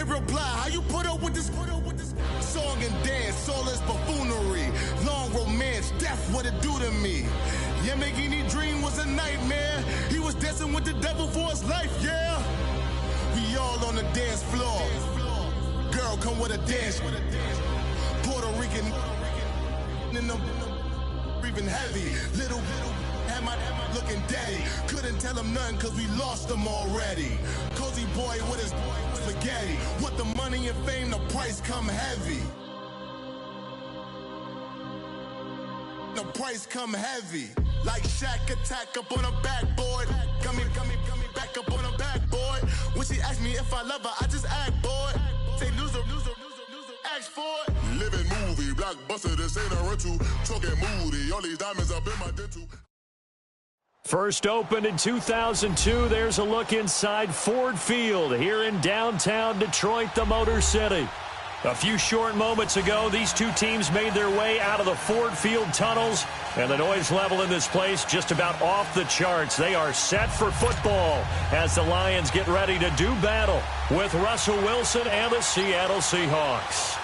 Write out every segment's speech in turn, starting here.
Hey, reply, how you put up with this? Song and dance, all this buffoonery. Long romance, death, what it do to me? Yeah, making me dream was a nightmare. He was dancing with the devil for his life, yeah. We all on the dance floor. Girl, come with a dance. Puerto Rican in the breathing heavy. Little had my looking daddy. Couldn't tell him nothing cause we lost him already. Cozy boy with his spaghetti. With the money and fame, the price come heavy. The price come heavy. Like Shaq attack up on a backboard. Got me back up on a backboard. When she asked me if I love her, I just act bored. Say loser, ask for it. Living movie, blockbuster, this ain't a rental. Talking moody, all these diamonds up in my dental. First opened in 2002, there's a look inside Ford Field here in downtown Detroit, the Motor City. A few short moments ago, these two teams made their way out of the Ford Field tunnels, and the noise level in this place just about off the charts. They are set for football as the Lions get ready to do battle with Russell Wilson and the Seattle Seahawks.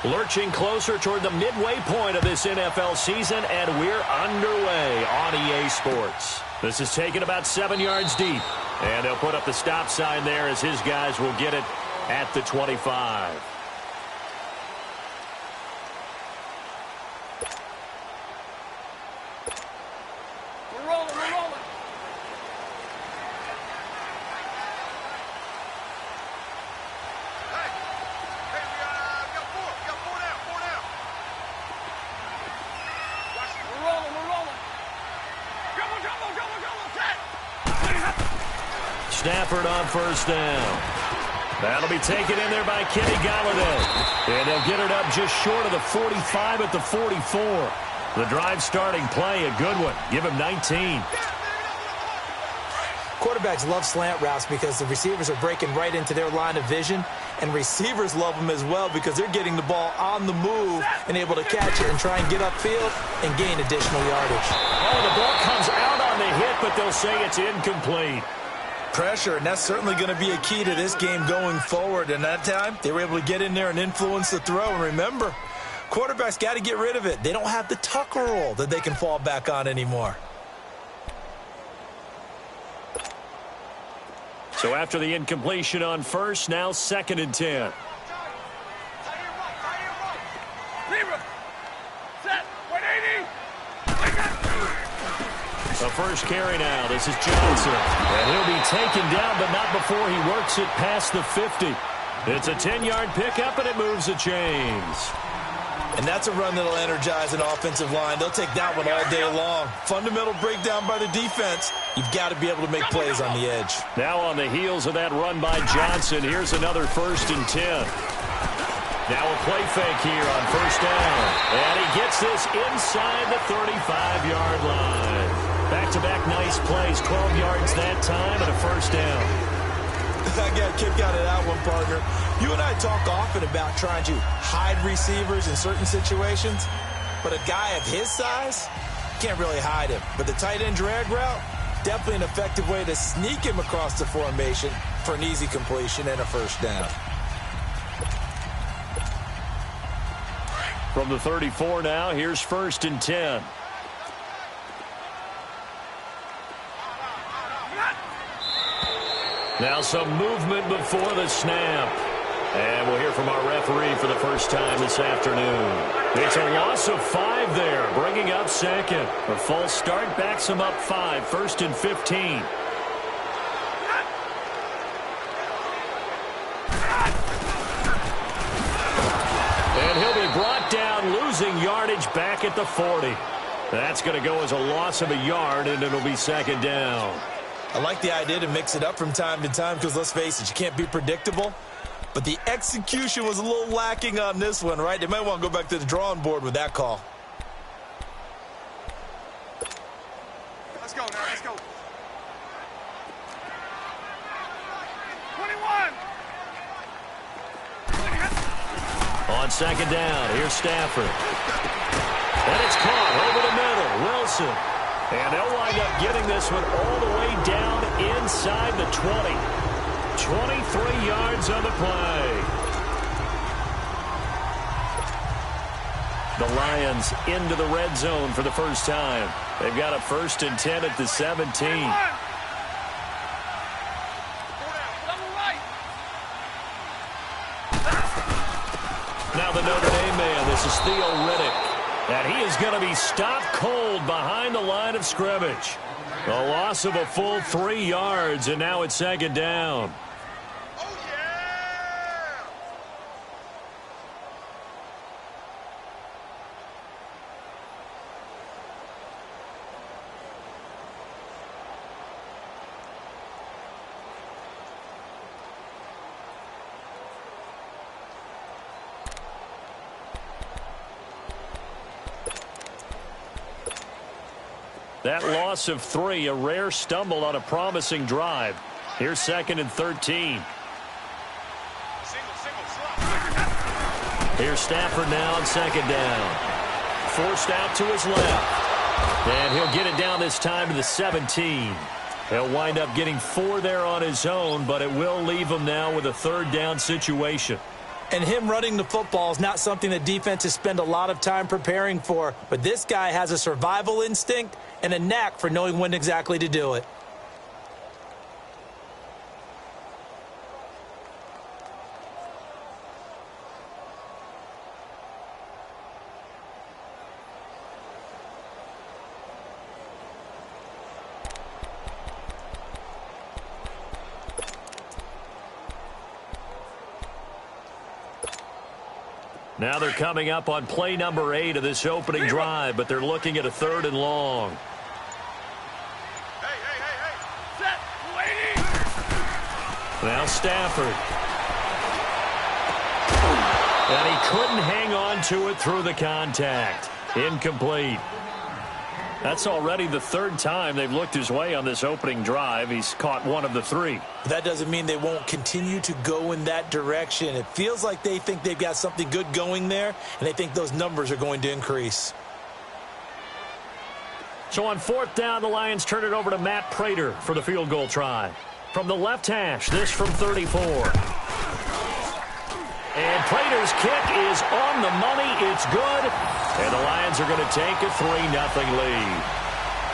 Lurching closer toward the midway point of this NFL season, and we're underway on EA Sports. This is taken about 7 yards deep, and they'll put up the stop sign there as his guys will get it at the 25. We're rolling. Stafford on first down. That'll be taken in there by Kenny Golladay. And they'll get it up just short of the 45 at the 44. The drive starting play, a good one. Give him 19. Quarterbacks love slant routes because the receivers are breaking right into their line of vision, and receivers love them as well because they're getting the ball on the move and able to catch it and try and get upfield and gain additional yardage. Oh, the ball comes out on the hit, but they'll say it's incomplete. Pressure, and that's certainly going to be a key to this game going forward. And that time, they were able to get in there and influence the throw. And remember, quarterbacks got to get rid of it. They don't have the Tucker rule that they can fall back on anymore. So after the incompletion on first, now 2nd and 10. The first carry now. This is Johnson. And he'll be taken down, but not before he works it past the 50. It's a 10-yard pickup, and it moves the chains. And that's a run that'll energize an offensive line. They'll take that one all day long. Fundamental breakdown by the defense. You've got to be able to make plays on the edge. Now on the heels of that run by Johnson, here's another 1st and 10. Now a play fake here on first down. And he gets this inside the 35-yard line. Back-to-back nice plays, 12 yards that time, and a first down. I got a kick out of that one, partner. You and I talk often about trying to hide receivers in certain situations, but a guy of his size, can't really hide him. But the tight end drag route, definitely an effective way to sneak him across the formation for an easy completion and a first down. From the 34 now, here's 1st and 10. Now some movement before the snap. And we'll hear from our referee for the first time this afternoon. It's a loss of 5 there, bringing up 2nd. A false start backs him up 5, 1st and 15. And he'll be brought down, losing yardage back at the 40. That's going to go as a loss of a yard, and it'll be 2nd down. I like the idea to mix it up from time to time because, let's face it, you can't be predictable. But the execution was a little lacking on this one, right? They might want to go back to the drawing board with that call. Let's go now, let's go. 21. On 2nd down, here's Stafford. And it's caught over the middle. Wilson. And they'll wind up getting this one all the way down inside the 20. 23 yards on the play. The Lions into the red zone for the first time. They've got a 1st and 10 at the 17. Now the Notre Dame man, this is Theo Riddick. And he is going to be stopped cold behind the line of scrimmage. A loss of a full 3 yards, and now it's 2nd down. That loss of 3, a rare stumble on a promising drive. Here's 2nd and 13. Here's Stafford now on 2nd down. Forced out to his left. And he'll get it down this time to the 17. He'll wind up getting 4 there on his own, but it will leave him now with a 3rd down situation. And him running the football is not something that defenses spend a lot of time preparing for. But this guy has a survival instinct and a knack for knowing when exactly to do it. Now they're coming up on play number 8 of this opening drive, but they're looking at a 3rd and long. Set. Waiting. Now Stafford. And he couldn't hang on to it through the contact. Incomplete. That's already the 3rd time they've looked his way on this opening drive. He's caught 1 of the 3. That doesn't mean they won't continue to go in that direction. It feels like they think they've got something good going there, and they think those numbers are going to increase. So on 4th down, the Lions turn it over to Matt Prater for the field goal try. From the left hash, this from 34. And Prater's kick is on the money. It's good. And the Lions are going to take a 3-0 lead.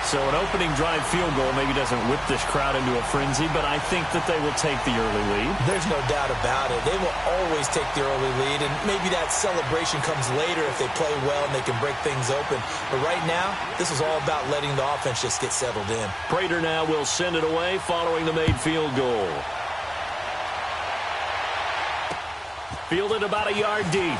So an opening drive field goal maybe doesn't whip this crowd into a frenzy, but I think that they will take the early lead. There's no doubt about it. They will always take the early lead, and maybe that celebration comes later if they play well and they can break things open. But right now, this is all about letting the offense just get settled in. Prater now will send it away following the made field goal. Fielded about a yard deep.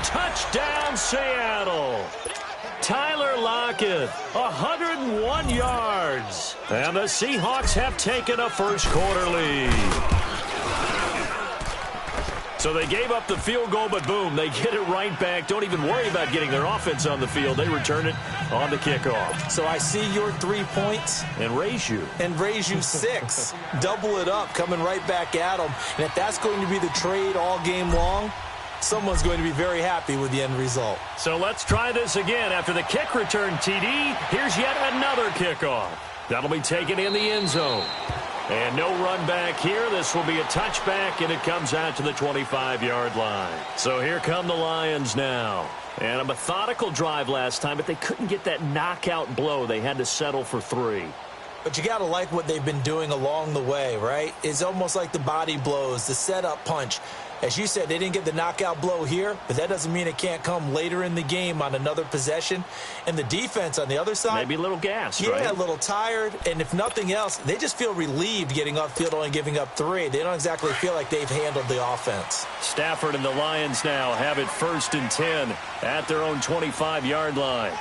Touchdown, Seattle. Tyler Lockett, 101 yards. And the Seahawks have taken a first-quarter lead. So they gave up the field goal, but boom, they get it right back. Don't even worry about getting their offense on the field. They return it on the kickoff. So I see your 3 points. And raise you. And raise you 6. Double it up, coming right back at them. And if that's going to be the trade all game long, someone's going to be very happy with the end result. So let's try this again. After the kick return TD, here's yet another kickoff. That'll be taken in the end zone. And no run back here. This will be a touchback, and it comes out to the 25-yard line. So here come the Lions now. And a methodical drive last time, but they couldn't get that knockout blow. They had to settle for 3. But you got to like what they've been doing along the way, right? It's almost like the body blows, the setup punch. As you said, they didn't get the knockout blow here, but that doesn't mean it can't come later in the game on another possession. And the defense on the other side, maybe a little gassed, right? Yeah, a little tired. And if nothing else, they just feel relieved getting upfield, only giving up 3. They don't exactly feel like they've handled the offense. Stafford and the Lions now have it 1st and 10 at their own 25-yard line.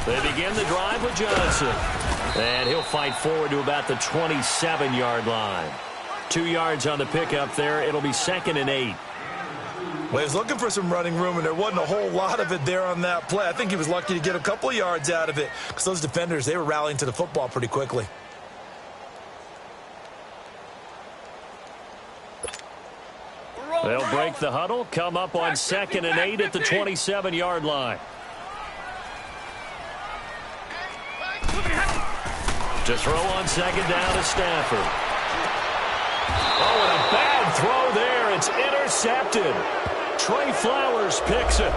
They begin the drive with Johnson. And he'll fight forward to about the 27-yard line. 2 yards on the pickup there. It'll be 2nd and 8. Well, he was looking for some running room, and there wasn't a whole lot of it there on that play. I think he was lucky to get a couple of yards out of it because those defenders, they were rallying to the football pretty quickly. They'll break the huddle, come up on 2nd and 8 at the 27-yard line. To throw on 2nd down to Stafford. Oh, and a bad throw there. It's intercepted. Trey Flowers picks it.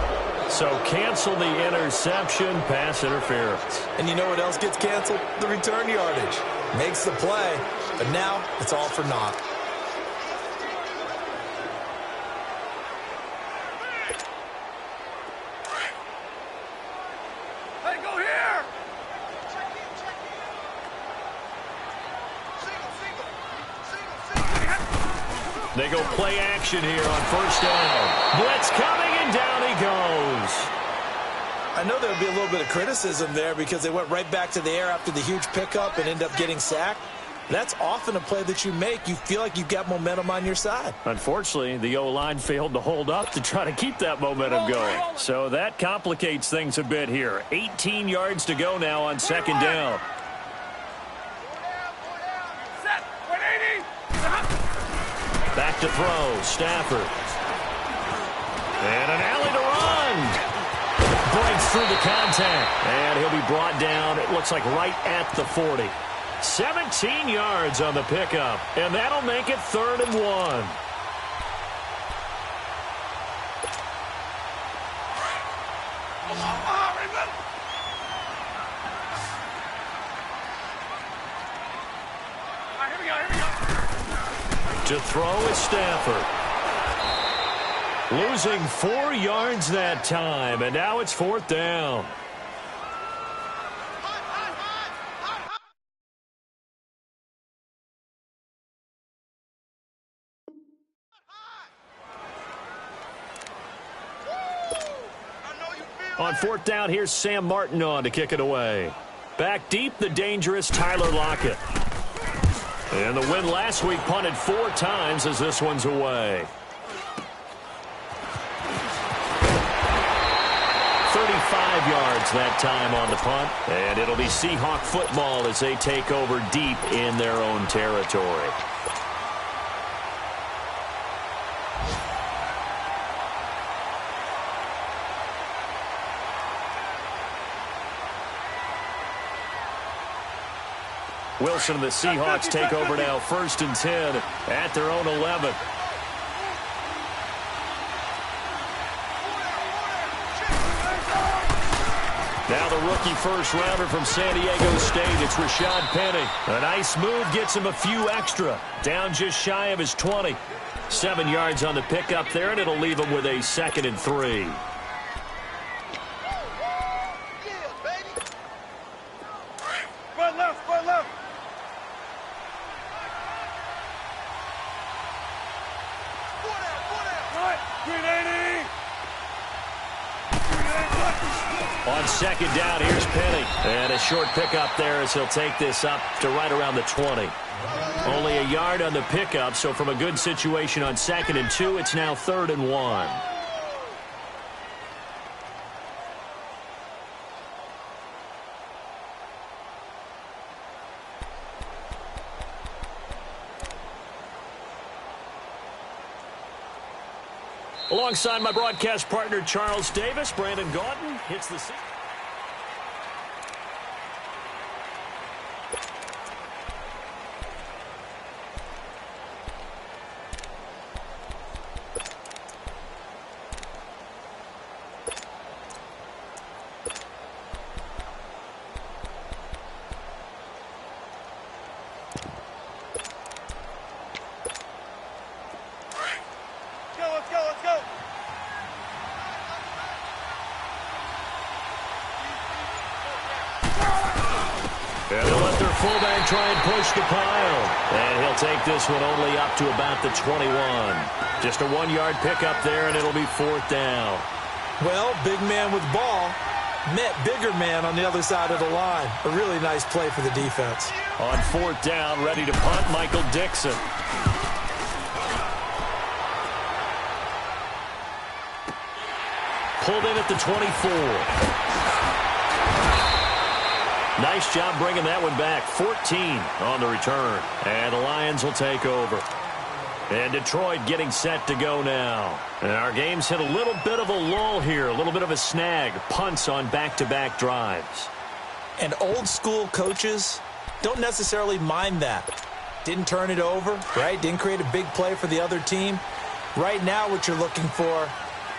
So cancel the interception, pass interference. And you know what else gets canceled? The return yardage. Makes the play, but now it's all for naught. Hey, go here! They go play action here on 1st down. Blitz coming, and down he goes. I know there'll be a little bit of criticism there because they went right back to the air after the huge pickup and end up getting sacked. That's often a play that you make. You feel like you've got momentum on your side. Unfortunately, the O-line failed to hold up to try to keep that momentum going. So that complicates things a bit here. 18 yards to go now on 2nd down. Set, 180! Back to throw, Stafford. And an alley to run. Breaks through the contact. And he'll be brought down, it looks like right at the 40. 17 yards on the pickup. And that'll make it 3rd and 1. To throw is Stafford. Losing 4 yards that time, and now it's 4th down. On 4th down, here's Sam Martin on to kick it away. Back deep, the dangerous Tyler Lockett. And the win last week punted 4 times as this one's away. 35 yards that time on the punt. And it'll be Seahawk football as they take over deep in their own territory. Wilson and the Seahawks take over now, 1st and 10 at their own 11. Now the rookie first-rounder from San Diego State, it's Rashad Penny. A nice move gets him a few extra. Down just shy of his 20. 7 yards on the pickup there, and it'll leave him with a 2nd and 3. Spread left, spread left. On 2nd down, here's Penny. And a short pickup there as he'll take this up to right around the 20. Only a yard on the pickup, so from a good situation on 2nd and 2, it's now 3rd and 1. Alongside my broadcast partner, Charles Davis, Brandon Gaudin hits the seat. And they'll let their fullback try and push the pile. And he'll take this one only up to about the 21. Just a 1-yard pickup there, and it'll be 4th down. Well, big man with ball met bigger man on the other side of the line. A really nice play for the defense. On 4th down, ready to punt, Michael Dixon. Pulled in at the 24. Nice job bringing that one back. 14 on the return. And the Lions will take over. And Detroit getting set to go now. And our game's hit a little bit of a lull here, a little bit of a snag. Punts on back-to-back drives. And old-school coaches don't necessarily mind that. Didn't turn it over, right? Didn't create a big play for the other team. Right now what you're looking for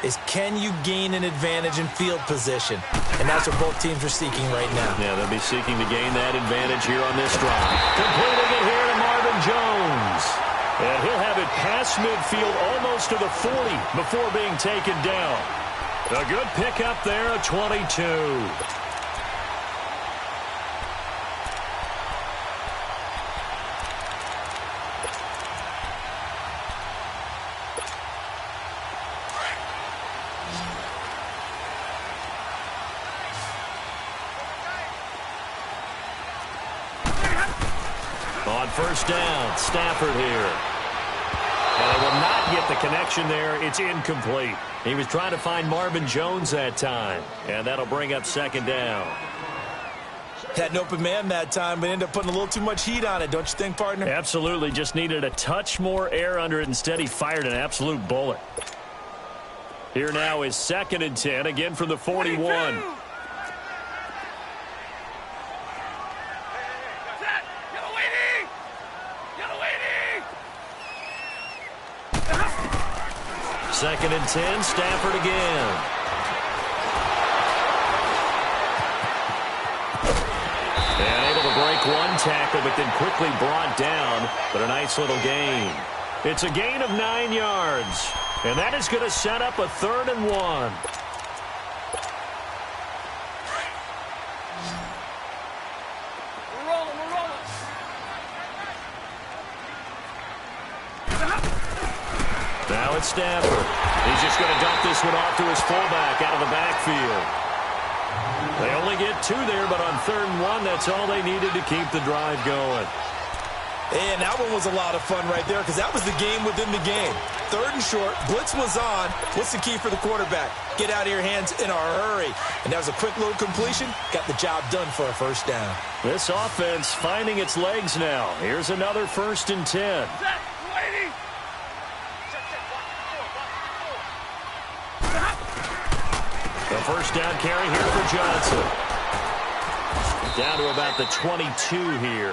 is can you gain an advantage in field position? And that's what both teams are seeking right now. Yeah, they'll be seeking to gain that advantage here on this drive. Completing it here to Marvin Jones. And he'll have it past midfield almost to the 40 before being taken down. A good pickup there, a 22. On first down, Stafford here. And they will not get the connection there. It's incomplete. He was trying to find Marvin Jones that time. And that'll bring up second down. Had an open man that time, but ended up putting a little too much heat on it, don't you think, partner? Absolutely. Just needed a touch more air under it. Instead, he fired an absolute bullet. Here now is 2nd and 10, again from the 41. Second and 10, Stafford again. And able to break one tackle, but then quickly brought down. But a nice little gain. It's a gain of 9 yards. And that is going to set up a 3rd and 1. Now it's Stafford. He's just going to dump this one off to his fullback out of the backfield. They only get 2 there, but on 3rd and 1, that's all they needed to keep the drive going. And that one was a lot of fun right there because that was the game within the game. 3rd and short, blitz was on. What's the key for the quarterback? Get out of your hands in a hurry. And that was a quick little completion. Got the job done for a first down. This offense finding its legs now. Here's another 1st and 10. The first down carry here for Johnson. Down to about the 22 here.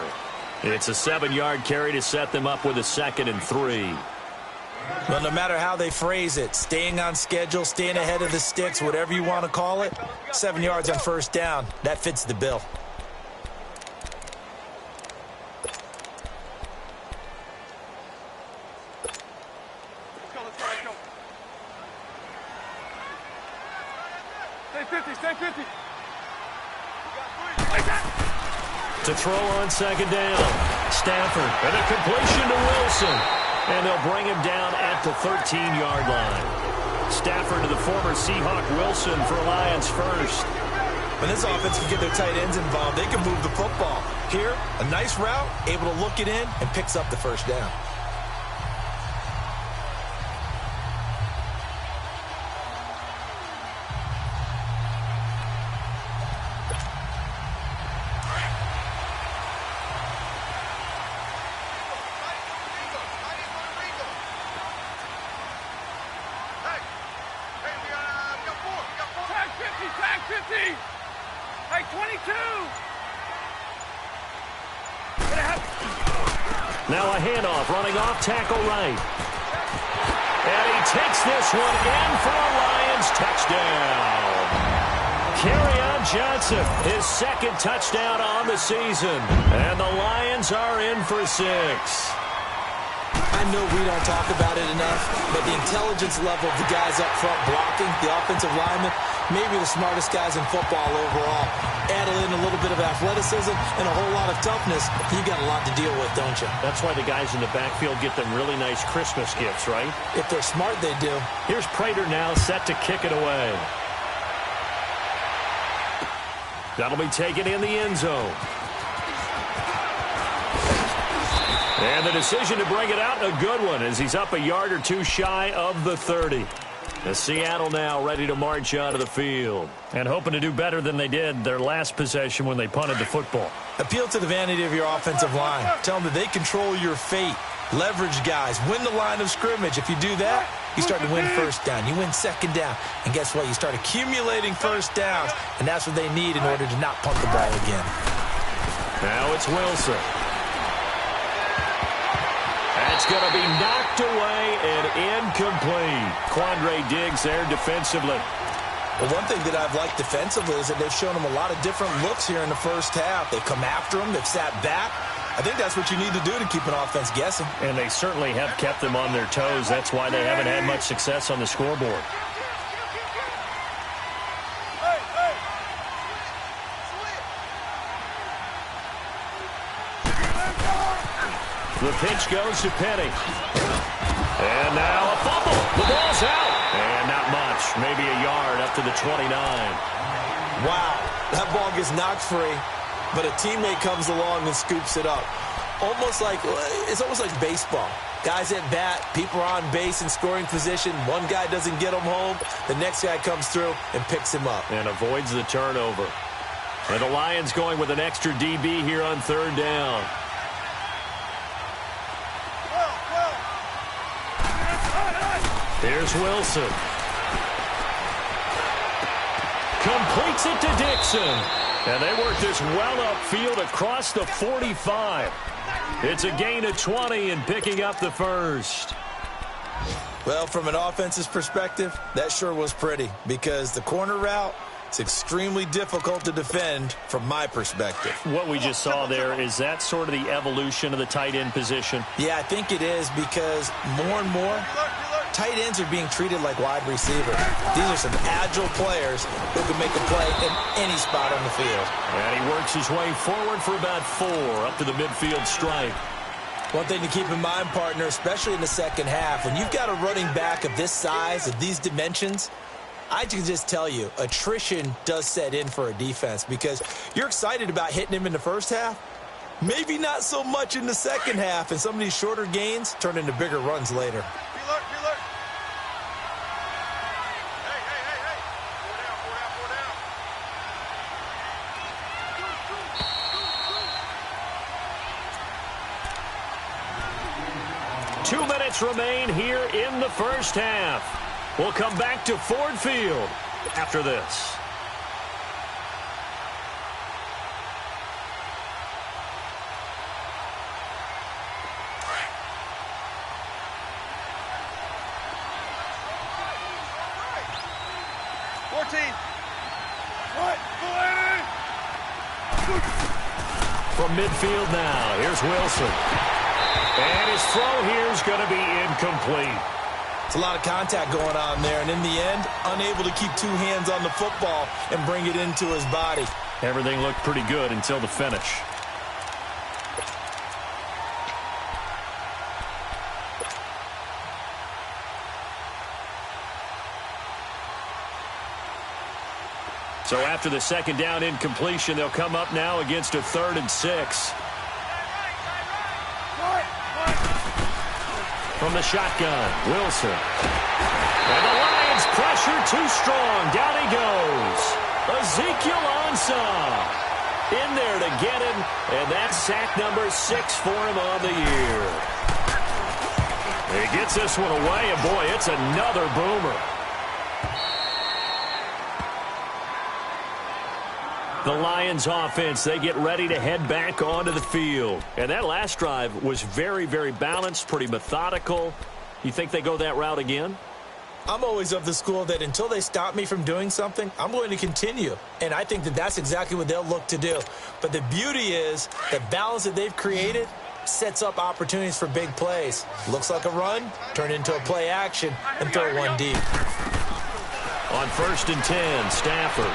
It's a 7-yard carry to set them up with a 2nd and 3. Well, no matter how they phrase it, staying on schedule, staying ahead of the sticks, whatever you want to call it, 7 yards on first down, that fits the bill. Stay 50. To throw on 2nd down. Stafford and a completion to Wilson. And they'll bring him down at the 13-yard line. Stafford to the former Seahawk Wilson for Lions first. When this offense can get their tight ends involved, they can move the football. Here, a nice route, able to look it in, and picks up the first down. Now a handoff, running off tackle right. And he takes this one in for a Lions touchdown. Kerryon Johnson, his 2nd touchdown on the season. And the Lions are in for 6. I know we don't talk about it enough, but the intelligence level of the guys up front blocking, the offensive linemen, maybe the smartest guys in football overall. Add in a little bit of athleticism and a whole lot of toughness, you got a lot to deal with, don't you? That's why the guys in the backfield get them really nice Christmas gifts, right? If they're smart, they do. Here's Prater now set to kick it away. That'll be taken in the end zone. And the decision to bring it out, a good one, as he's up a yard or 2 shy of the 30. The Seattle now ready to march out of the field and hoping to do better than they did their last possession when they punted the football. Appeal to the vanity of your offensive line. Tell them that they control your fate. Leverage guys. Win the line of scrimmage. If you do that, you start to win first down. You win second down. And guess what? You start accumulating first downs. And that's what they need in order to not punt the ball again. Now it's Wilson. That's going to be knocked away and incomplete. Quandre Diggs there defensively. Well, one thing that I've liked defensively is that they've shown them a lot of different looks here in the first half. They've come after them. They've sat back. I think that's what you need to do to keep an offense guessing. And they certainly have kept them on their toes. That's why they haven't had much success on the scoreboard. The pitch goes to Penny. And now a fumble. The ball's out. And not much. Maybe a yard up to the 29. Wow. That ball gets knocked free, but a teammate comes along and scoops it up. It's almost like baseball. Guys at bat, people are on base in scoring position. One guy doesn't get him home. The next guy comes through and picks him up. And avoids the turnover. And the Lions going with an extra DB here on third down. Here's Wilson. Completes it to Dixon. And they work this well upfield across the 45. It's a gain of 20 and picking up the first. Well, from an offense's perspective, that sure was pretty because the corner route, it's extremely difficult to defend from my perspective. What we just saw there, is that sort of the evolution of the tight end position? Yeah, I think it is because more and more, tight ends are being treated like wide receivers. These are some agile players who can make a play in any spot on the field. And he works his way forward for about 4 up to the midfield stripe. One thing to keep in mind, partner, especially in the second half, when you've got a running back of this size, of these dimensions, I can just tell you, attrition does set in for a defense because you're excited about hitting him in the first half. Maybe not so much in the second half, and some of these shorter gains turn into bigger runs later. Reload. Hey. 2 minutes remain here in the first half. We'll come back to Ford Field after this. From midfield now, here's Wilson. And his throw here is going to be incomplete. It's a lot of contact going on there, and in the end, unable to keep 2 hands on the football and bring it into his body. Everything looked pretty good until the finish. So after the second down incompletion, they'll come up now against a 3rd and 6. From the shotgun, Wilson. And the Lions pressure too strong. Down he goes. Ezekiel Ansah in there to get him. And that's sack number 6 for him on the year. He gets this one away, and boy, it's another boomer. The Lions offense, they get ready to head back onto the field. And that last drive was very, very balanced, pretty methodical. You think they go that route again? I'm always of the school that until they stop me from doing something, I'm going to continue. And I think that that's exactly what they'll look to do. But the beauty is the balance that they've created sets up opportunities for big plays. Looks like a run, turn into a play action, and throw one deep. On 1st and 10, Stafford.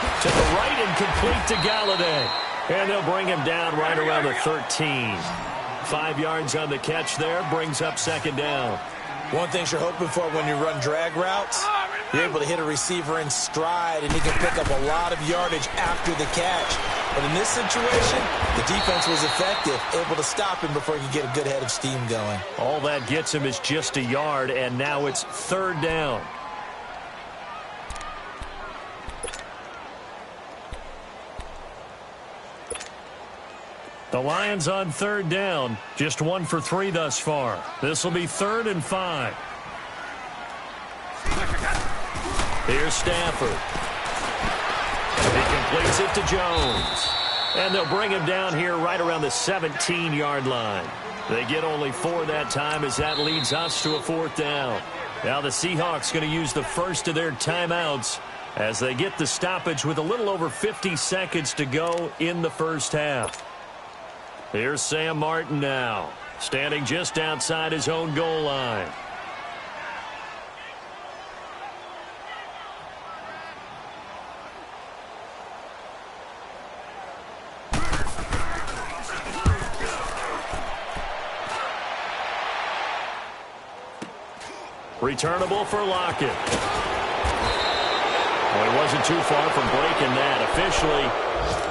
To the right and complete to Galladay. And they'll bring him down right around the 13. 5 yards on the catch there, brings up 2nd down. One thing you're hoping for when you run drag routes, you're able to hit a receiver in stride, and he can pick up a lot of yardage after the catch. But in this situation, the defense was effective, able to stop him before he could get a good head of steam going. All that gets him is just a yard, and now it's 3rd down. The Lions on third down, just 1 for 3 thus far. This will be 3rd and 5. Here's Stafford. He completes it to Jones. And they'll bring him down here right around the 17-yard line. They get only 4 that time as that leads us to a 4th down. Now the Seahawks going to use the first of their timeouts as they get the stoppage with a little over 50 seconds to go in the first half. Here's Sam Martin now, standing just outside his own goal line. Returnable for Lockett. Well, he wasn't too far from breaking that. Officially,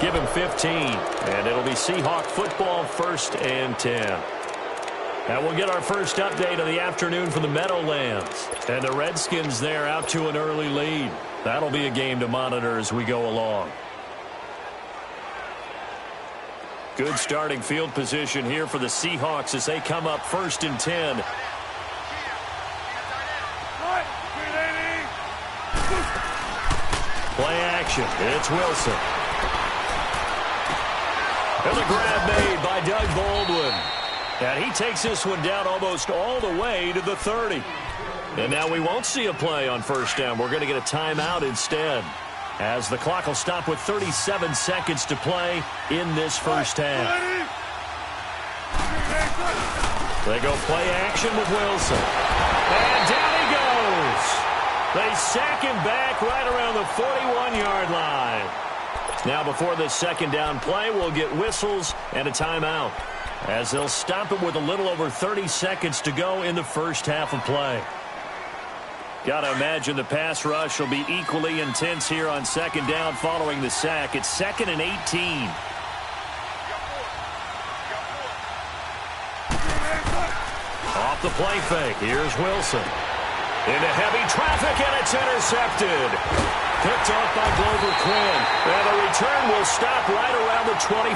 give him 15. And it'll be Seahawk football, 1st and 10. And we'll get our first update of the afternoon from the Meadowlands. And the Redskins there out to an early lead. That'll be a game to monitor as we go along. Good starting field position here for the Seahawks as they come up 1st and 10. Play action. It's Wilson. And the grab made by Doug Baldwin. And he takes this one down almost all the way to the 30. And now we won't see a play on 1st down. We're going to get a timeout instead, as the clock will stop with 37 seconds to play in this first half. They go play action with Wilson. And down he goes. They sack him back right around the 41-yard line. Now before this 2nd down play, we'll get whistles and a timeout, as they'll stop it with a little over 30 seconds to go in the first half of play. Got to imagine the pass rush will be equally intense here on 2nd down following the sack. It's 2nd and 18. Off the play fake. Here's Wilson. Into heavy traffic, and it's intercepted. Picked off by Glover Quinn. And the return will stop right around the 25.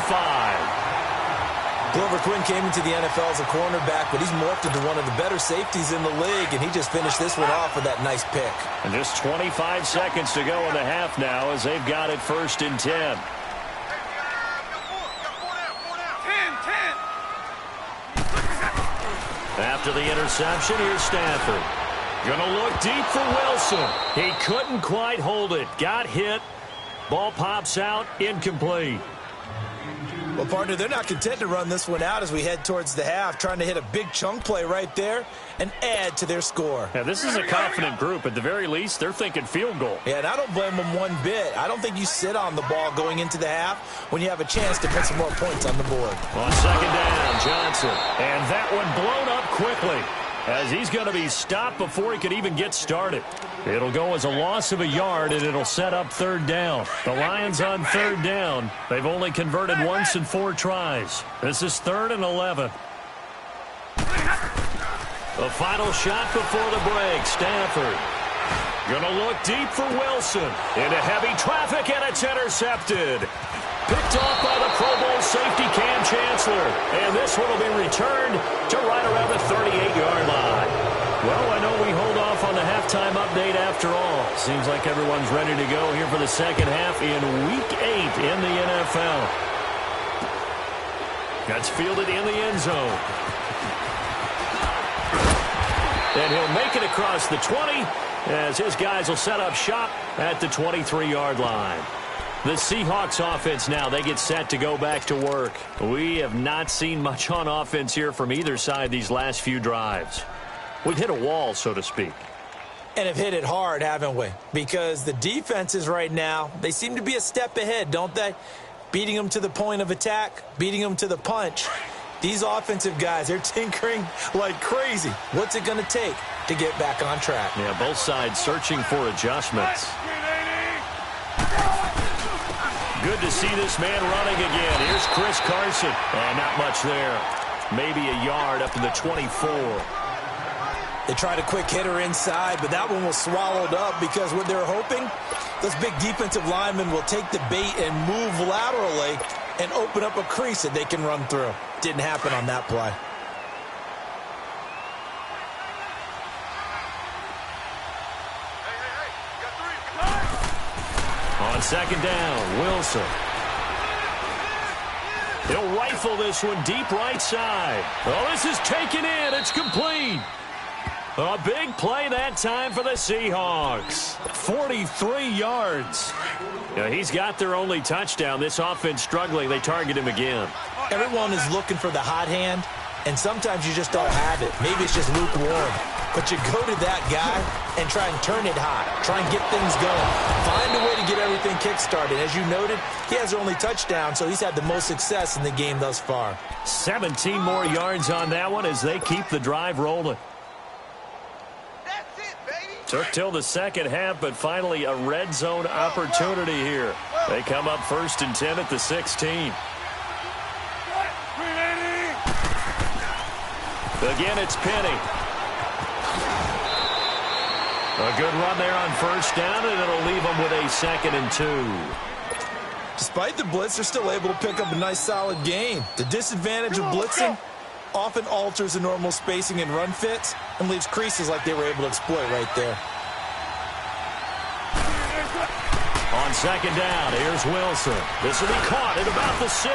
Glover Quinn came into the NFL as a cornerback, but he's morphed into one of the better safeties in the league, and he just finished this one off with that nice pick. And just 25 seconds to go in the half now as they've got it 1st and 10. 10. After the interception, here's Stafford. Gonna look deep for Wilson. He couldn't quite hold it. Got hit. Ball pops out. Incomplete. Well, partner, they're not content to run this one out as we head towards the half, trying to hit a big chunk play right there and add to their score. Yeah, this is a confident group. At the very least, they're thinking field goal. Yeah, and I don't blame them one bit. I don't think you sit on the ball going into the half when you have a chance to put some more points on the board. On 2nd down, Johnson. And that one blown up quickly, as he's going to be stopped before he could even get started. It'll go as a loss of a yard, and it'll set up 3rd down. The Lions on 3rd down. They've only converted once in 4 tries. This is 3rd and 11. The final shot before the break. Stafford gonna look deep for Wilson. Into heavy traffic, and it's intercepted. Picked off by the Pro Bowl safety Cam Chancellor. And this one will be returned to right around the 38-yard line. Well, I know we hold off on the halftime update after all. Seems like everyone's ready to go here for the 2nd half in Week 8 in the NFL. That's fielded in the end zone. And he'll make it across the 20 as his guys will set up shop at the 23-yard line. The Seahawks offense now, they get set to go back to work. We have not seen much on offense here from either side these last few drives. We've hit a wall, so to speak. And have hit it hard, haven't we? Because the defenses right now, they seem to be a step ahead, don't they? Beating them to the point of attack, beating them to the punch. These offensive guys, they're tinkering like crazy. What's it going to take to get back on track? Yeah, both sides searching for adjustments. Good to see this man running again. Here's Chris Carson. And not much there. Maybe a yard up to the 24. They tried a quick hitter inside, but that one was swallowed up because what they're hoping, those big defensive linemen will take the bait and move laterally and open up a crease that they can run through. Didn't happen on that play. On second down, Wilson. He'll rifle this one deep right side. Oh, this is taken in. It's complete. A big play that time for the Seahawks. 43 yards. Now, he's got their only touchdown. This offense struggling. They target him again. Everyone is looking for the hot hand, and sometimes you just don't have it. Maybe it's just lukewarm. But you go to that guy and try and turn it hot. Try and get things going. Find a way to get everything kick-started. As you noted, he has their only touchdown, so he's had the most success in the game thus far. 17 more yards on that one as they keep the drive rolling. That's it, baby. Took till the second half, but finally a red zone opportunity here. They come up 1st and 10 at the 16. Again, it's Penny. A good run there on 1st down, and it'll leave them with a 2nd and 2. Despite the blitz, they're still able to pick up a nice, solid gain. The disadvantage of blitzing often alters the normal spacing and run fits and leaves creases like they were able to exploit right there. On 2nd down, here's Wilson. This will be caught at about the 6.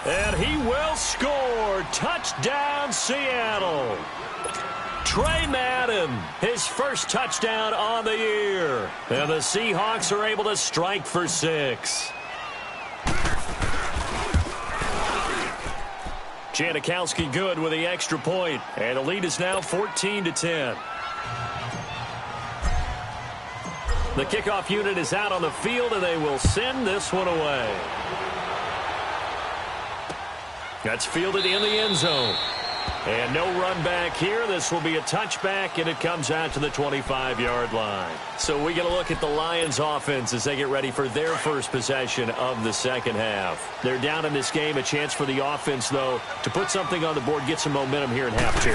And he will score. Touchdown, Seattle. Trey Madden, his first touchdown on the year. And the Seahawks are able to strike for 6. Janikowski good with the extra point. And the lead is now 14-10. The kickoff unit is out on the field, and they will send this one away. That's fielded in the end zone. And no run back here. This will be a touchback, and it comes out to the 25-yard line. So we get a look at the Lions offense as they get ready for their first possession of the second half. They're down in this game. A chance for the offense, though, to put something on the board, get some momentum here in half 2.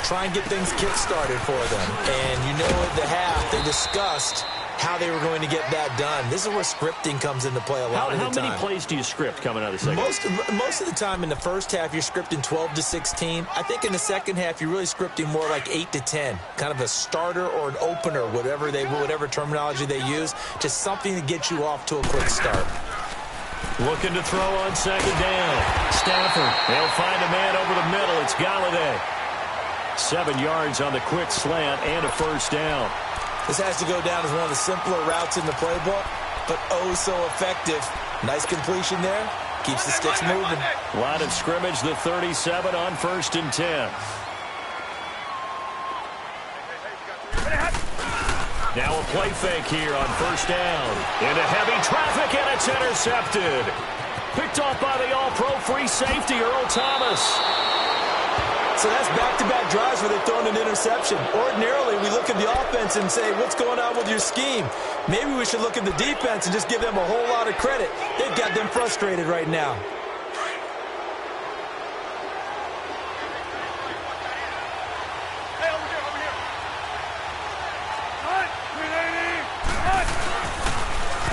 Try and get things kick-started for them. And you know at the half they discussed how they were going to get that done. This is where scripting comes into play a lot of the time. How many plays do you script coming out of the second half? Most of the time in the first half, you're scripting 12 to 16. I think in the second half, you're really scripting more like 8 to 10. Kind of a starter or an opener, whatever terminology they use. Just something to get you off to a quick start. Looking to throw on 2nd down. Stafford, they'll find a man over the middle. It's Galladay. 7 yards on the quick slant and a 1st down. This has to go down as one of the simpler routes in the playbook, but oh so effective. Nice completion there. Keeps the sticks moving. Line of scrimmage, the 37 on 1st and 10. Now a play fake here on 1st down. Into heavy traffic, and it's intercepted. Picked off by the all-pro free safety, Earl Thomas. So that's back-to-back drives where they've thrown an interception. Ordinarily, we look at the offense and say, what's going on with your scheme? Maybe we should look at the defense and just give them a whole lot of credit. They've got them frustrated right now. Hey, over here.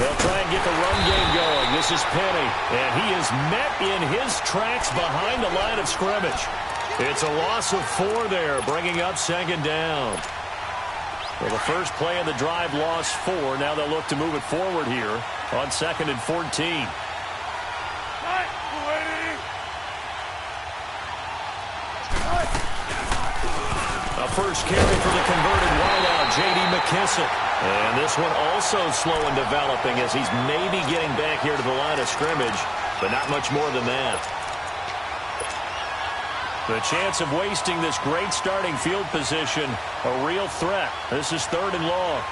They'll try and get the run game going. This is Penny, and he is met in his tracks behind the line of scrimmage. It's a loss of 4 there, bringing up 2nd down. Well, the first play of the drive lost 4. Now they'll look to move it forward here on 2nd and 14. A first carry for the converted wideout, J.D. McKissick. And this one also slow in developing as he's maybe getting back here to the line of scrimmage, but not much more than that. The chance of wasting this great starting field position, a real threat. This is 3rd and long.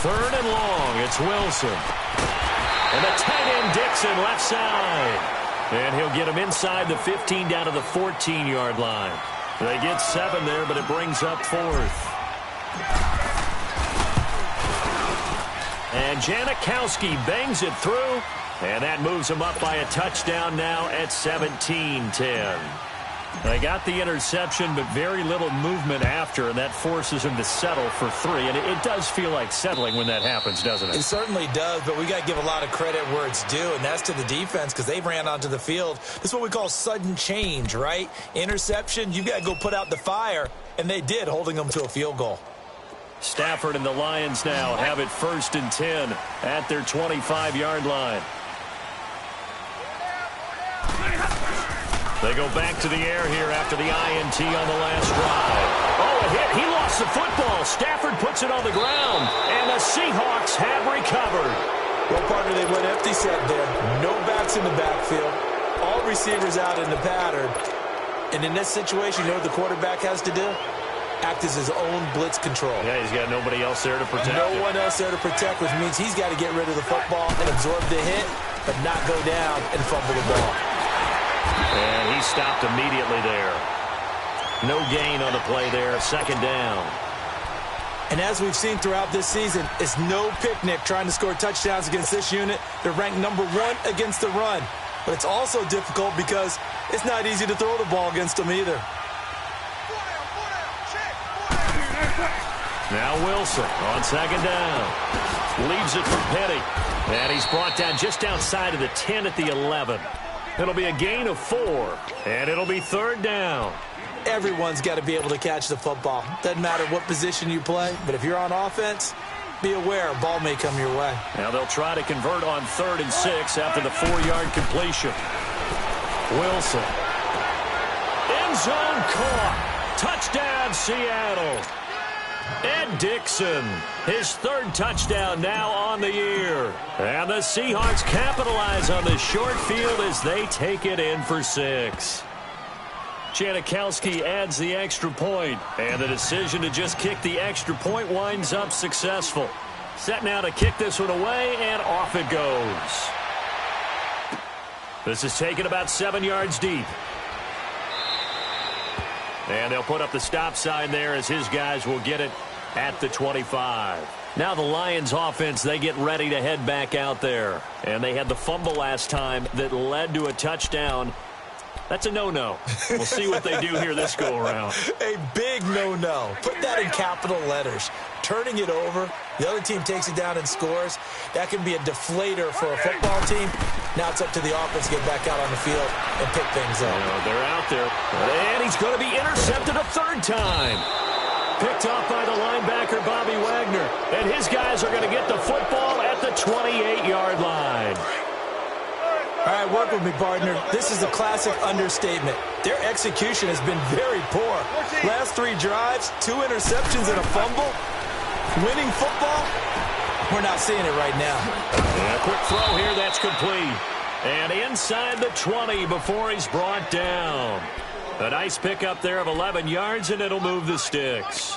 3rd and long, it's Wilson. And the tight end Dixon left side. And he'll get him inside the 15 down to the 14-yard line. They get 7 there, but it brings up 4th. And Janikowski bangs it through. And that moves him up by a touchdown now at 17-10. They got the interception, but very little movement after, and that forces him to settle for 3. And it does feel like settling when that happens, doesn't it? It certainly does, but we got to give a lot of credit where it's due, and that's to the defense because they ran onto the field. This is what we call sudden change, right? Interception, you got to go put out the fire, and they did, holding them to a field goal. Stafford and the Lions now have it 1st and 10 at their 25-yard line. They go back to the air here after the INT on the last drive. Oh, a hit. He lost the football. Stafford puts it on the ground, and the Seahawks have recovered. Well, partner, they went empty set there. No backs in the backfield. All receivers out in the pattern. And in this situation, you know what the quarterback has to do? Act as his own blitz control. Yeah, he's got nobody else there to protect No him. one else there to protect, which means he's got to get rid of the football and absorb the hit, but not go down and fumble the ball. And he stopped immediately there. No gain on the play there. 2nd down. And as we've seen throughout this season, it's no picnic trying to score touchdowns against this unit. They're ranked number 1 against the run. But it's also difficult because it's not easy to throw the ball against them either. Now Wilson on 2nd down. Leaves it for Petty. And he's brought down just outside of the 10 at the 11. It'll be a gain of 4. And it'll be 3rd down. Everyone's got to be able to catch the football. Doesn't matter what position you play, but if you're on offense, be aware a ball may come your way. Now they'll try to convert on 3rd and 6 after the 4-yard completion. Wilson. End zone caught. Touchdown, Seattle. Ed Dixon, his 3rd touchdown now on the year. And the Seahawks capitalize on the short field as they take it in for 6. Janikowski adds the extra point, and the decision to just kick the extra point winds up successful. Set now to kick this one away, and off it goes. This is taken about 7 yards deep. And they'll put up the stop sign there as his guys will get it at the 25. Now the Lions offense, they get ready to head back out there. And they had the fumble last time that led to a touchdown. That's a no-no. We'll see what they do here this go-around. A big no-no. Put that in capital letters. Turning it over, the other team takes it down and scores. That can be a deflator for a football team. Now it's up to the offense to get back out on the field and pick things up. They're out there. And he's going to be intercepted a 3rd time. Picked off by the linebacker, Bobby Wagner. And his guys are going to get the football at the 28-yard line. All right, work with me, partner. This is a classic understatement. Their execution has been very poor. Last 3 drives, 2 interceptions and a fumble. Winning football, we're not seeing it right now. And a quick throw here, that's complete. And inside the 20 before he's brought down. A nice pickup there of 11 yards, and it'll move the sticks.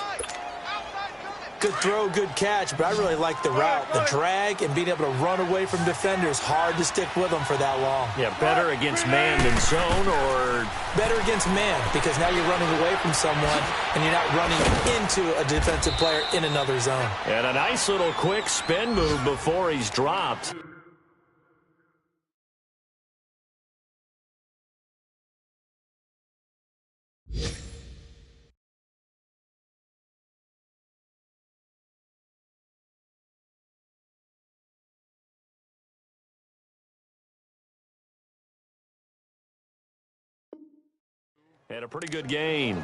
Good throw, good catch, but I really like the route. The drag and being able to run away from defenders. Hard to stick with them for that long. Yeah, better against man than zone, or? Better against man, because now you're running away from someone and you're not running into a defensive player in another zone. And a nice little quick spin move before he's dropped. And a pretty good gain.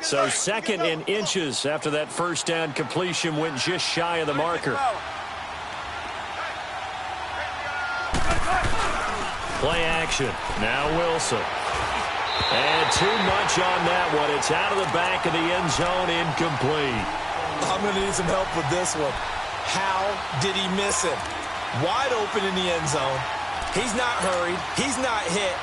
So 2nd and inches after that 1st down completion went just shy of the marker. Play action. Now Wilson. And too much on that one. It's out of the back of the end zone, incomplete. I'm going to need some help with this one. How did he miss it? Wide open in the end zone. He's not hurried. He's not hit.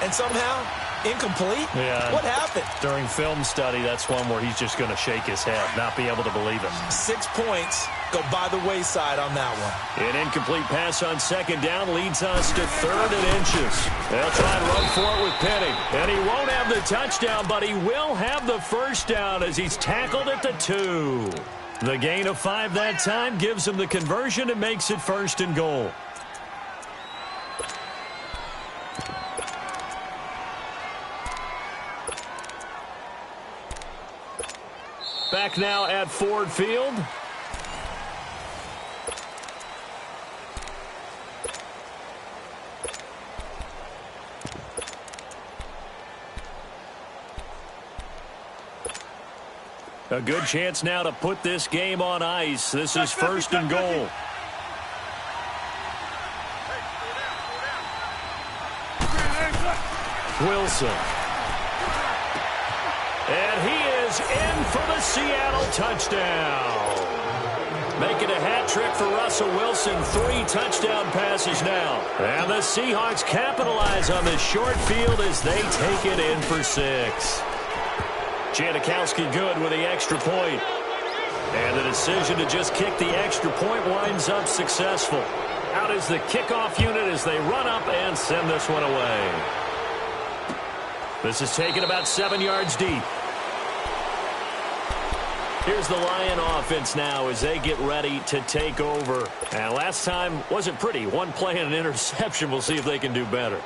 And somehow Incomplete? Yeah. What happened? During film study, that's one where he's just going to shake his head, not be able to believe it. 6 points go by the wayside on that one. An incomplete pass on second down leads us to 3rd and inches. They'll try and run for it with Penny. And he won't have the touchdown, but he will have the first down as he's tackled at the 2. The gain of 5 that time gives him the conversion and makes it 1st and goal. Back now at Ford Field. A good chance now to put this game on ice. This is 1st and goal. Wilson. And he is in for the Seattle touchdown. Making a hat trick for Russell Wilson. 3 touchdown passes now. And the Seahawks capitalize on this short field as they take it in for 6. Janikowski good with the extra point. And the decision to just kick the extra point winds up successful. Out is the kickoff unit as they run up and send this one away. This is taken about 7 yards deep. Here's the Lion offense now as they get ready to take over. And last time wasn't pretty. 1 play and an interception. We'll see if they can do better.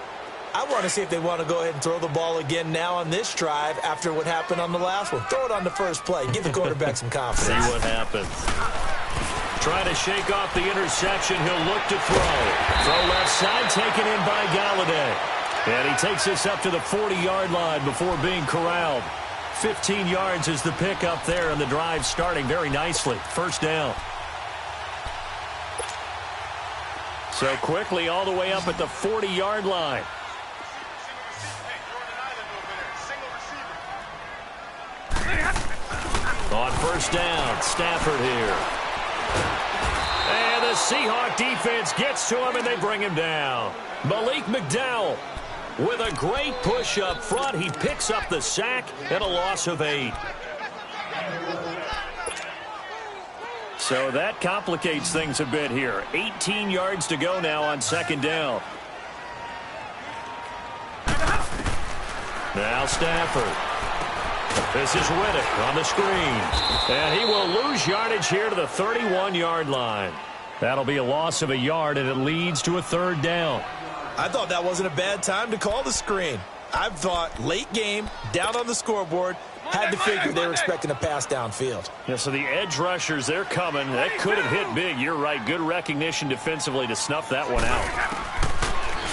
I want to see if they want to go ahead and throw the ball again now on this drive after what happened on the last one. Throw it on the first play. Give the quarterback some confidence. See what happens. Trying to shake off the interception. He'll look to throw. Throw left side taken in by Galladay. And he takes this up to the 40-yard line before being corralled. 15 yards is the pickup there, and the drive starting very nicely. 1st down. So quickly all the way up at the 40-yard line. On 1st down, Stafford here. And the Seahawk defense gets to him, and they bring him down. Malik McDowell with a great push up front. He picks up the sack and a loss of 8. So that complicates things a bit here. 18 yards to go now on 2nd down. Now Stafford. This is Riddick on the screen. And he will lose yardage here to the 31-yard line. That'll be a loss of a yard, and it leads to a 3rd down. I thought that wasn't a bad time to call the screen. I thought late game, down on the scoreboard, had to figure they were expecting a pass downfield. Yeah, so the edge rushers, they're coming. That could have hit big. You're right. Good recognition defensively to snuff that one out.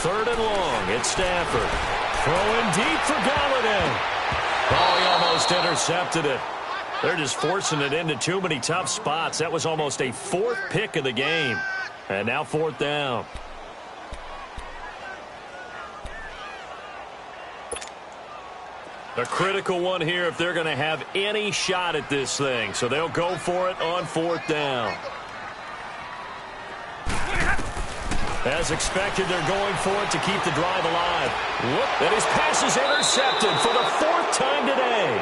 3rd and long. It's Stafford. Throwing deep for Galladay. Oh, he almost intercepted it. They're just forcing it into too many tough spots. That was almost a 4th pick of the game. And now 4th down. A critical one here if they're going to have any shot at this thing. So they'll go for it on 4th down. As expected, they're going for it to keep the drive alive. And his pass is intercepted for the 4th time today.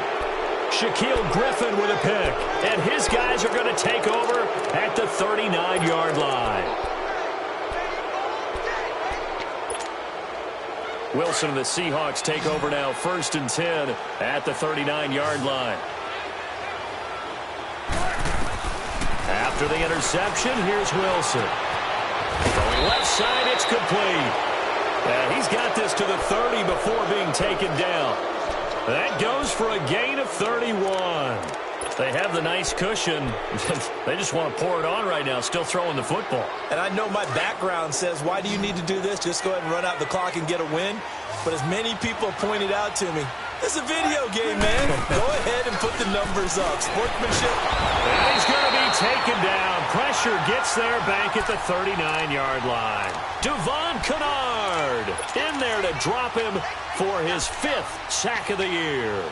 Shaquille Griffin with a pick. And his guys are going to take over at the 39-yard line. Wilson and the Seahawks take over now, 1st and 10 at the 39-yard line. After the interception, here's Wilson. Throwing left side, it's complete. And he's got this to the 30 before being taken down. That goes for a gain of 31. They have the nice cushion. They just want to pour it on right now, still throwing the football. And I know my background says, why do you need to do this? Just go ahead and run out the clock and get a win. But as many people have pointed out to me, it's a video game, man. Go ahead and put the numbers up. Sportsmanship. And he's going to be taken down. Pressure gets there back at the 39-yard line. Devon Kennard in there to drop him for his 5th sack of the year.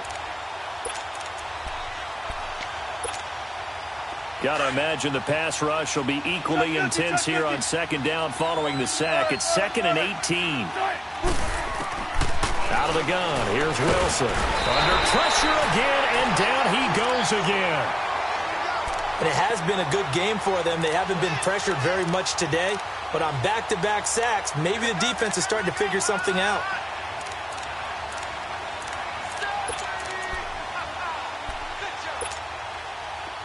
Got to imagine the pass rush will be equally intense here on 2nd down following the sack. It's 2nd and 18. Out of the gun, here's Wilson. Under pressure again, and down he goes again. And it has been a good game for them. They haven't been pressured very much today, but on back-to-back sacks, maybe the defense is starting to figure something out.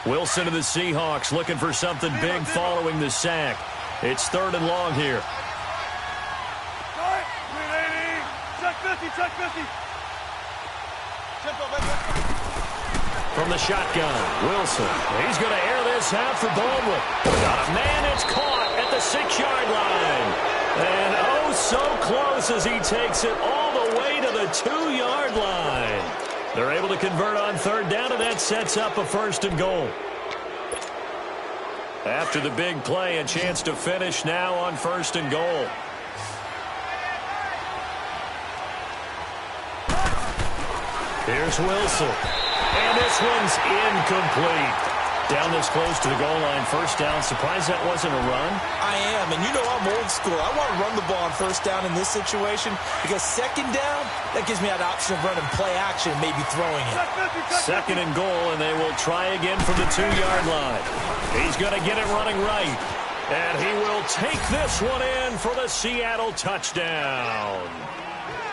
Wilson to the Seahawks looking for something big following the sack. It's 3rd and long here. From the shotgun, Wilson. He's going to air this out for Baldwin. Got a man, it's caught at the 6-yard line. And oh, so close as he takes it all the way to the 2-yard line. They're able to convert on 3rd down, and that sets up a 1st and goal. After the big play, a chance to finish now on 1st and goal. Here's Wilson. And this one's incomplete. Down this close to the goal line, 1st down. Surprised that wasn't a run? I am, and you know I'm old school. I want to run the ball on 1st down in this situation because 2nd down, that gives me that option of running play action and maybe throwing it. 2nd and goal, and they will try again from the 2-yard line. He's going to get it running right, and he will take this one in for the Seattle touchdown.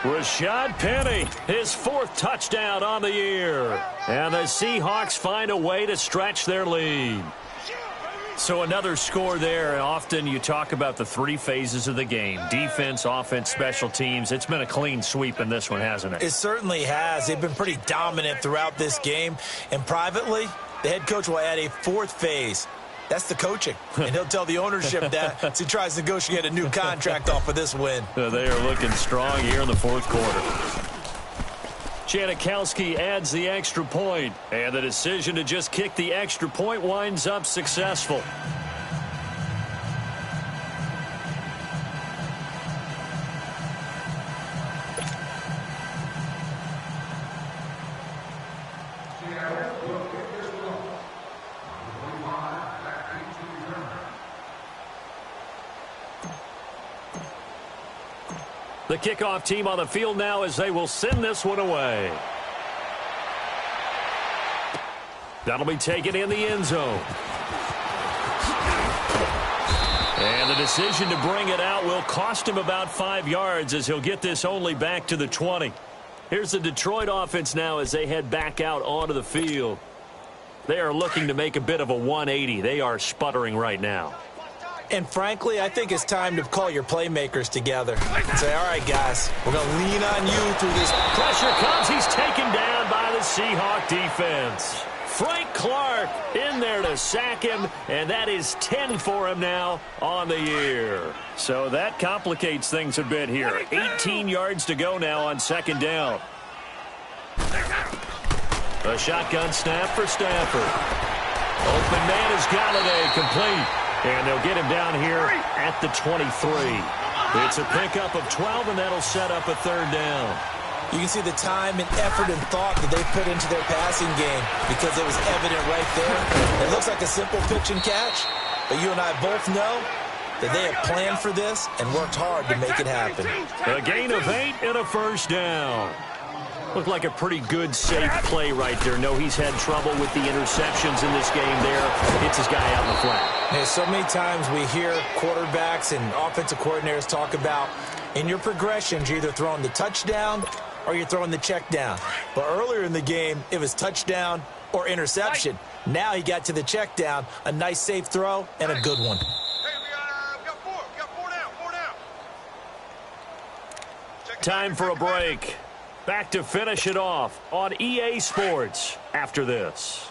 Rashad Penny, his 4th touchdown on the year. And the Seahawks find a way to stretch their lead. So another score there. Often you talk about the 3 phases of the game. Defense, offense, special teams. It's been a clean sweep in this one, hasn't it? It certainly has. They've been pretty dominant throughout this game. And privately, the head coach will add a 4th phase. That's the coaching. And he'll tell the ownership that as he tries to negotiate a new contract off of this win. They are looking strong here in the 4th quarter. Janikowski adds the extra point, and the decision to just kick the extra point winds up successful. The kickoff team on the field now as they will send this one away. That'll be taken in the end zone. And the decision to bring it out will cost him about 5 yards as he'll get this only back to the 20. Here's the Detroit offense now as they head back out onto the field. They are looking to make a bit of a 180. They are sputtering right now. And frankly, I think it's time to call your playmakers together and say, all right, guys, we're going to lean on you through this. Pressure comes. He's taken down by the Seahawk defense. Frank Clark in there to sack him, and that is 10 for him now on the year. So that complicates things a bit here. 18 yards to go now on 2nd down. A shotgun snap for Stafford. Open man is Galladay, complete. And they'll get him down here at the 23. It's a pickup of 12, and that'll set up a 3rd down. You can see the time and effort and thought that they put into their passing game because it was evident right there. It looks like a simple pitch and catch, but you and I both know that they have planned for this and worked hard to make it happen. A gain of 8 and a 1st down. Looked like a pretty good, safe play right there. No, he's had trouble with the interceptions in this game there. Hits his guy out in the flat. Hey, so many times we hear quarterbacks and offensive coordinators talk about in your progressions, you're either throwing the touchdown or you're throwing the check down. But earlier in the game, it was touchdown or interception. Now he got to the check down, a nice safe throw, and a good one. Hey, we got 4. We got 4 down. 4 down. Time for a break. Back to finish it off on EA Sports after this.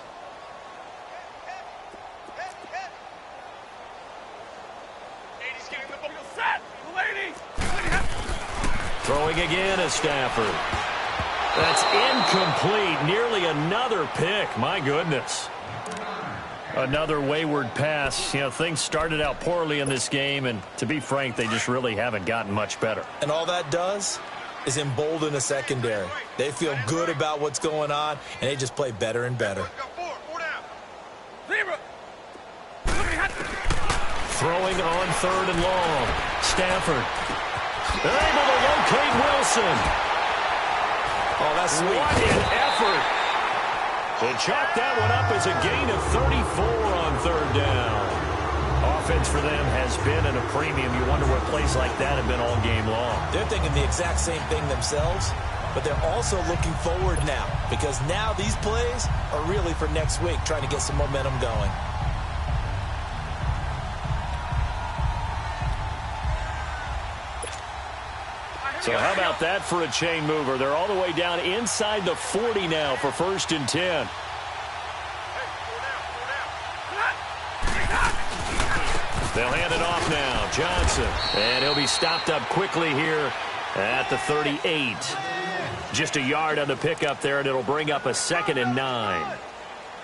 Throwing again is Stafford. That's incomplete. Nearly another pick. My goodness. Another wayward pass. You know, things started out poorly in this game, and to be frank, they just really haven't gotten much better. And all that does is embolden a secondary. They feel good about what's going on, and they just play better and better. Throwing on 3rd and long. Stafford. They're able to locate Wilson. Oh, that's sweet. What an effort. And chalk that one up as a gain of 34 on third down. Offense for them has been at a premium. You wonder what plays like that have been all game long. They're thinking the exact same thing themselves, but they're also looking forward now because now these plays are really for next week, trying to get some momentum going. So how about that for a chain mover? They're all the way down inside the 40 now for 1st and 10. They'll hand it off now. Johnson. And he'll be stopped up quickly here at the 38. Just a yard on the pickup there, and it'll bring up a 2nd and 9.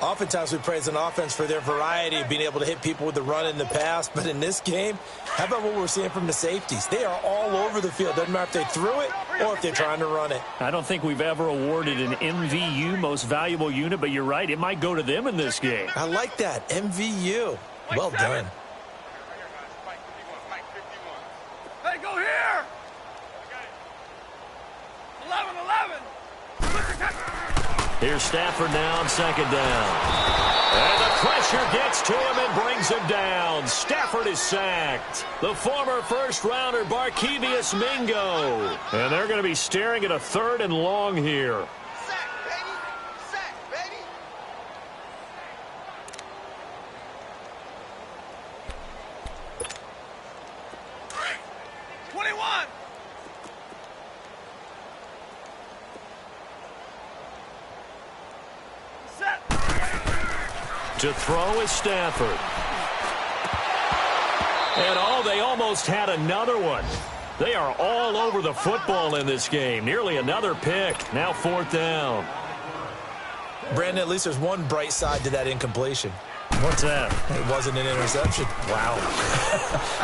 Oftentimes we praise an offense for their variety of being able to hit people with the run in the past, but in this game, how about what we're seeing from the safeties? They are all over the field. Doesn't matter if they threw it or if they're trying to run it. I don't think we've ever awarded an MVU, most valuable unit, but you're right, it might go to them in this game. I like that, MVU. Well done. Hey, go here! 11-11! Here's Stafford now on 2nd down. And the pressure gets to him and brings him down. Stafford is sacked. The former first-rounder Barkevious Mingo. And they're going to be staring at a 3rd and long here. Sack, baby! Sack, baby! To throw is Stafford. And they almost had another one. They are all over the football in this game. Nearly another pick. Now 4th down. Brandon, at least there's one bright side to that incompletion. What's that? It wasn't an interception. Wow.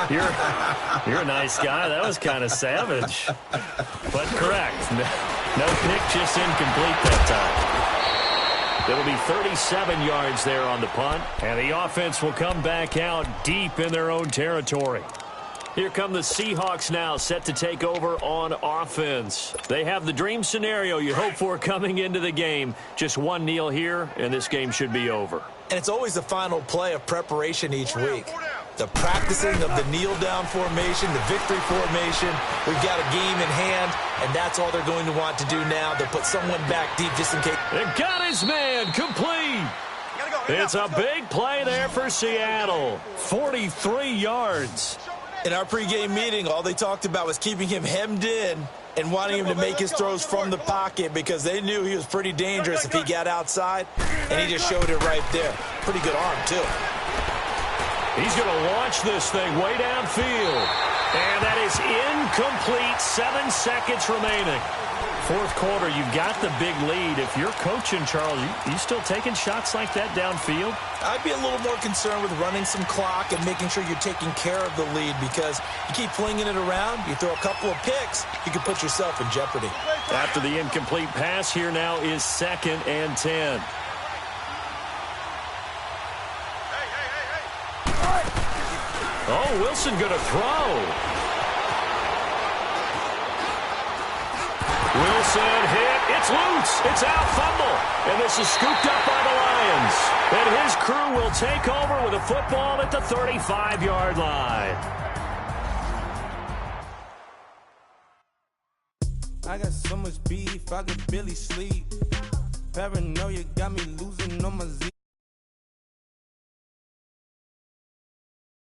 You're a nice guy. That was kind of savage. But correct. No pick, just incomplete that time. It'll be 37 yards there on the punt, and the offense will come back out deep in their own territory. Here come the Seahawks now, set to take over on offense. They have the dream scenario you hope for coming into the game. Just one kneel here, and this game should be over. And it's always the final play of preparation each week. The practicing of the kneel-down formation, the victory formation. We've got a game in hand, and that's all they're going to want to do now. They'll put someone back deep just in case. They've got his man complete. It's a big play there for Seattle. 43 yards. In our pregame meeting, all they talked about was keeping him hemmed in and wanting him to make his throws from the pocket because they knew he was pretty dangerous if he got outside, and he just showed it right there. Pretty good arm, too. He's going to launch this thing way downfield. And that is incomplete. 7 seconds remaining. 4th quarter, you've got the big lead. If you're coaching, Charles, you still taking shots like that downfield? I'd be a little more concerned with running some clock and making sure you're taking care of the lead because you keep flinging it around, you throw a couple of picks, you can put yourself in jeopardy. After the incomplete pass, here now is 2nd and 10. Oh, Wilson going to throw. Wilson hit. It's loose. It's out, fumble. And this is scooped up by the Lions. And his crew will take over with a football at the 35-yard line. I got so much beef, I could barely sleep. Paranoia got me losing on my Z.